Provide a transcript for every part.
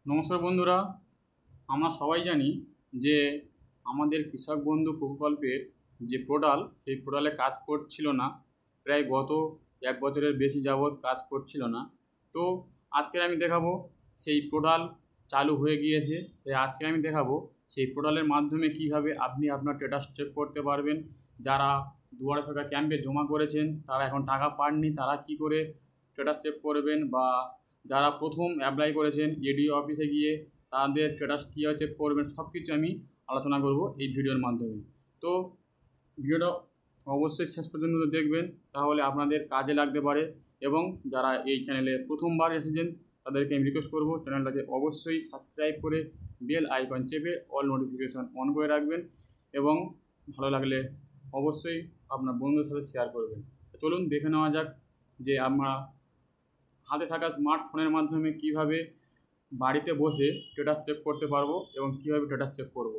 নমস্কার বন্ধুরা, আমরা সবাই জানি যে আমাদের কৃষক বন্ধু প্রকল্পের যে পোর্টাল সেই পোর্টালে কাজ করছিল না। প্রায় গত 1 বছরের বেশি যাবৎ কাজ করছিল না। তো আজকে আমি দেখাবো সেই পোর্টাল চালু হয়ে গিয়েছে। তাই আজকে আমি দেখাবো সেই পোর্টালের মাধ্যমে কীভাবে আপনি আপনার স্ট্যাটাস চেক করতে পারবেন। যারা দুয়ারে সরকার ক্যাম্পে জমা করেছেন তারা এখন টাকা পাননি, তারা কি করে স্ট্যাটাস চেক করবেন, বা যারা প্রথম অ্যাপ্লাই করেছেন এডিও অফিসে গিয়ে তাদের স্ট্যাটাস কীভাবে চেক করবেন, সব কিছু আমি আলোচনা করব এই ভিডিওর মাধ্যমে। তো ভিডিওটা অবশ্যই শেষ পর্যন্ত দেখবেন, তাহলে আপনাদের কাজে লাগতে পারে। এবং যারা এই চ্যানেলে প্রথমবার এসেছেন তাদেরকে আমি রিকোয়েস্ট করব চ্যানেলটাকে অবশ্যই সাবস্ক্রাইব করে বেল আইকন চেপে অল নোটিফিকেশান অন করে রাখবেন, এবং ভালো লাগলে অবশ্যই আপনার বন্ধুদের সাথে শেয়ার করবেন। চলুন দেখে নেওয়া যাক যে আমরা হাতে থাকা স্মার্টফোনের মাধ্যমে কিভাবে বাড়িতে বসে স্ট্যাটাস চেক করতে পারবো এবং কীভাবে স্ট্যাটাস চেক করব।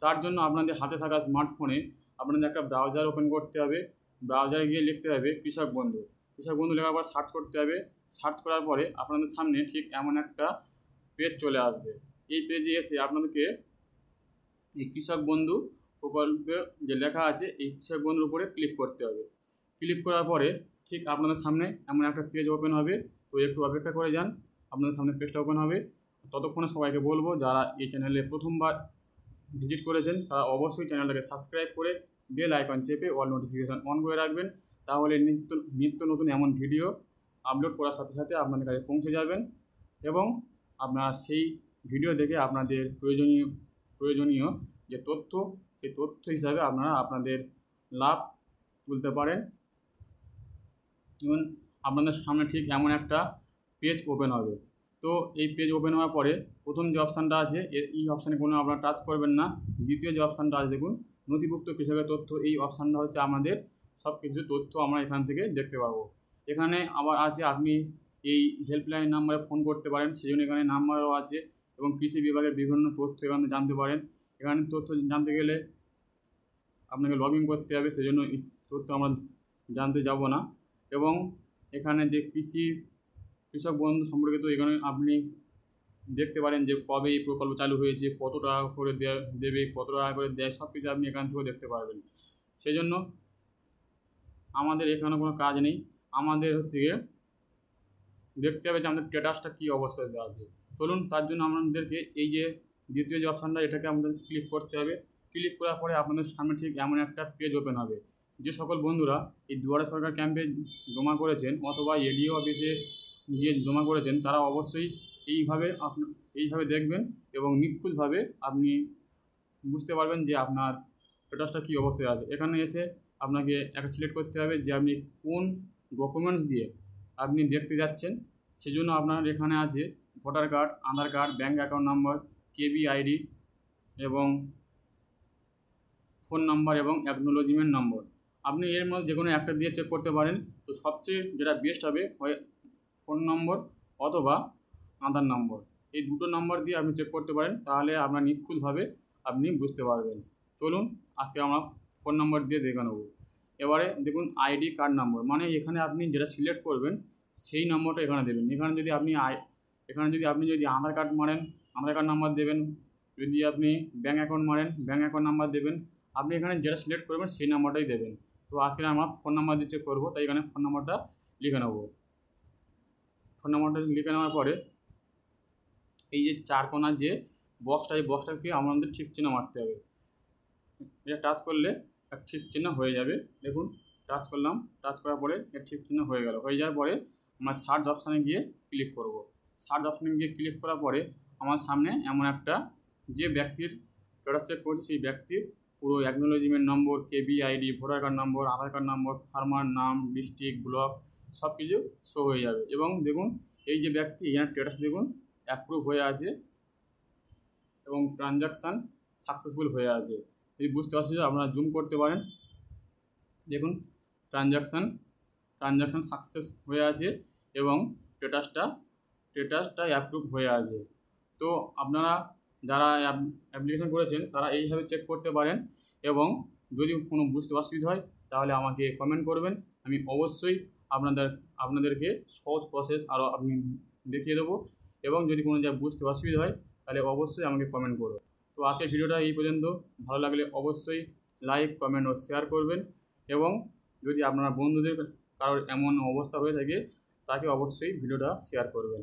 তার জন্য আপনাদের হাতে থাকা স্মার্টফোনে আপনাদের একটা ব্রাউজার ওপেন করতে হবে। ব্রাউজারে গিয়ে লিখতে হবে কৃষক বন্ধু। কৃষক বন্ধু লেখার পর সার্চ করতে হবে। সার্চ করার পরে আপনাদের সামনে ঠিক এমন একটা পেজ চলে আসবে। এই পেজে এসে আপনাদেরকে এই কৃষক বন্ধু প্রকল্পে যে লেখা আছে এই কৃষক বন্ধুর উপরে ক্লিক করতে হবে। ক্লিক করার পরে ঠিক আপনাদের সামনে এমন একটা পেজ ওপেন হবে। তো একটু অপেক্ষা করে যান, আপনাদের সামনে পেজটা ওপেন হবে। ততক্ষণে সবাইকে বলবো যারা এই চ্যানেলে প্রথমবার ভিজিট করেছেন তারা অবশ্যই চ্যানেলটাকে সাবস্ক্রাইব করে বেল আইকন চেপে অল নোটিফিকেশান অন করে রাখবেন, তাহলে নিত্য নতুন এমন ভিডিও আপলোড করার সাথে সাথে আপনাদের কাছে পৌঁছে যাবেন, এবং আপনারা সেই ভিডিও দেখে আপনাদের প্রয়োজনীয় যে তথ্য সেই তথ্য হিসাবে আপনারা আপনাদের লাভ তুলতে পারেন। এবং আপনাদের সামনে ঠিক এমন একটা পেজ ওপেন হবে। তো এই পেজ ওপেন হওয়ার পরে প্রথম যে অপশানটা আছে এই অপশানে কোনো আপনারা টাচ করবেন না। দ্বিতীয় যে অপশানটা আছে দেখুন নথিভুক্ত কৃষকের তথ্য, এই অপশানটা হচ্ছে আমাদের সব কিছু তথ্য আমরা এখান থেকে দেখতে পাবো। এখানে আবার আছে আপনি এই হেল্পলাইন নাম্বারে ফোন করতে পারেন, সেই জন্য এখানে নাম্বারও আছে, এবং কৃষি বিভাগের বিভিন্ন তথ্য এখানে জানতে পারেন। এখানে তথ্য জানতে গেলে আপনাকে লগ ইন করতে হবে, সেই জন্য এই তথ্য আমরা জানতে যাব না। এবং এখানে যে কৃষক বন্ধু সম্পর্কিত এখানে আপনি দেখতে পারেন যে কবে এই প্রকল্প চালু হয়েছে, কত টাকা করে দেবে, কত টাকা করে দেয়, সব কিছু আপনি এখান থেকেও দেখতে পারবেন। সেই জন্য আমাদের এখানে কোনো কাজ নেই, আমাদের হচ্ছে দেখতে হবে যে আমাদের স্ট্যাটাসটা কী অবস্থায় দেওয়া আছে। চলুন তার জন্য আমাদেরকে এই যে দ্বিতীয় যে অপশানটা এটাকে আমাদের ক্লিক করতে হবে। ক্লিক করার পরে আপনাদের সামনে ঠিক এমন একটা পেজ ওপেন হবে। যে সকল বন্ধুরা এই দুয়ারে সরকার ক্যাম্পে জমা করেছেন অথবা এডিও অফিসে গিয়ে জমা করেছেন তারা অবশ্যই এইভাবে দেখবেন, এবং নিখুঁতভাবে আপনি বুঝতে পারবেন যে আপনার স্ট্যাটাসটা কী অবস্থায় আছে। এখানে এসে আপনাকে একটা সিলেক্ট করতে হবে যে আপনি কোন ডকুমেন্টস দিয়ে আপনি দেখতে যাচ্ছেন। সেজন্য আপনার এখানে আছে ভোটার কার্ড, আধার কার্ড, ব্যাঙ্ক অ্যাকাউন্ট নাম্বার, কেবি আইডি এবং ফোন নাম্বার এবং অ্যাকনোলজিমেন্ট নম্বর। আপনি এর মধ্যে যে কোনো একটা দিয়ে চেক করতে পারেন। তো সবচেয়ে যেটা বেস্ট হবে হয় ফোন নম্বর অথবা আধার নম্বর, এই দুটো নম্বর দিয়ে আপনি চেক করতে পারেন, তাহলে আপনার নিখুঁতভাবে আপনি বুঝতে পারবেন। চলুন আজকে আমরা ফোন নম্বর দিয়ে দেখে নেব। এবারে দেখুন আইডি কার্ড নম্বর, মানে এখানে আপনি যেটা সিলেক্ট করবেন সেই নম্বরটা এখানে দেবেন। এখানে যদি আপনি যদি আধার কার্ড মারেন আধার কার্ড নাম্বার দেবেন, যদি আপনি ব্যাঙ্ক অ্যাকাউন্ট মারেন ব্যাঙ্ক অ্যাকাউন্ট নাম্বার দেবেন। আপনি এখানে যেটা সিলেক্ট করবেন সেই নাম্বারটাই দেবেন। তো আজকে আমরা ফোন নাম্বার দিয়ে চেক করবো, তাই এখানে ফোন নাম্বারটা লিখে নেব। ফোন নাম্বারটা লিখে নেওয়ার পরে এই যে চারকোনার যে বক্সটা, এই বক্সটাকে আমাদের ঠিক চিহ্ন মারতে হবে। এটা টাচ করলে এক ঠিক চিহ্ন হয়ে যাবে। দেখুন টাচ করলাম, টাচ করার পরে এক ঠিক চিহ্ন হয়ে যাওয়ার পরে আমরা সার্চ অপশানে গিয়ে ক্লিক করব। সার্চ অপশানে গিয়ে ক্লিক করার পরে আমার সামনে এমন একটা যে ব্যক্তির স্ট্যাটাস চেক করছি সেই ব্যক্তির পুরো অ্যাকনোলজিমেন্ট নম্বর, কেবি আইডি, ভোটার কার্ড নম্বর, আধার কার্ড নম্বর, ফার্মার নাম, ডিস্ট্রিক্ট, ব্লক সব কিছু শো হয়ে যাবে। এবং দেখুন এই যে ব্যক্তি এখানে স্ট্যাটাস দেখুন অ্যাপ্রুভ হয়ে আছে এবং ট্রানজাকশান সাকসেসফুল হয়ে আছে। যদি বুঝতে পারছি আপনারা জুম করতে পারেন। দেখুন ট্রানজাকশান সাকসেস হয়ে আছে এবং স্ট্যাটাসটা অ্যাপ্রুভ হয়ে আছে। তো আপনারা যারা অ্যাপ্লিকেশন করেছেন তারা এইভাবে চেক করতে পারেন, এবং যদি কোনো বুঝতে অসুবিধা হয় তাহলে আমাকে কমেন্ট করবেন। আমি অবশ্যই আপনাদেরকে সহজ প্রসেস আরও আপনি দেখিয়ে দেবো, এবং যদি কোনো জায়গায় বুঝতে অসুবিধা হয় তাহলে অবশ্যই আমাকে কমেন্ট করো। তো আজকের ভিডিওটা এই পর্যন্ত। ভালো লাগলে অবশ্যই লাইক, কমেন্ট ও শেয়ার করবেন এবং যদি আপনার বন্ধুদের কারোর এমন অবস্থা হয়ে থাকে তাকে অবশ্যই ভিডিওটা শেয়ার করবেন।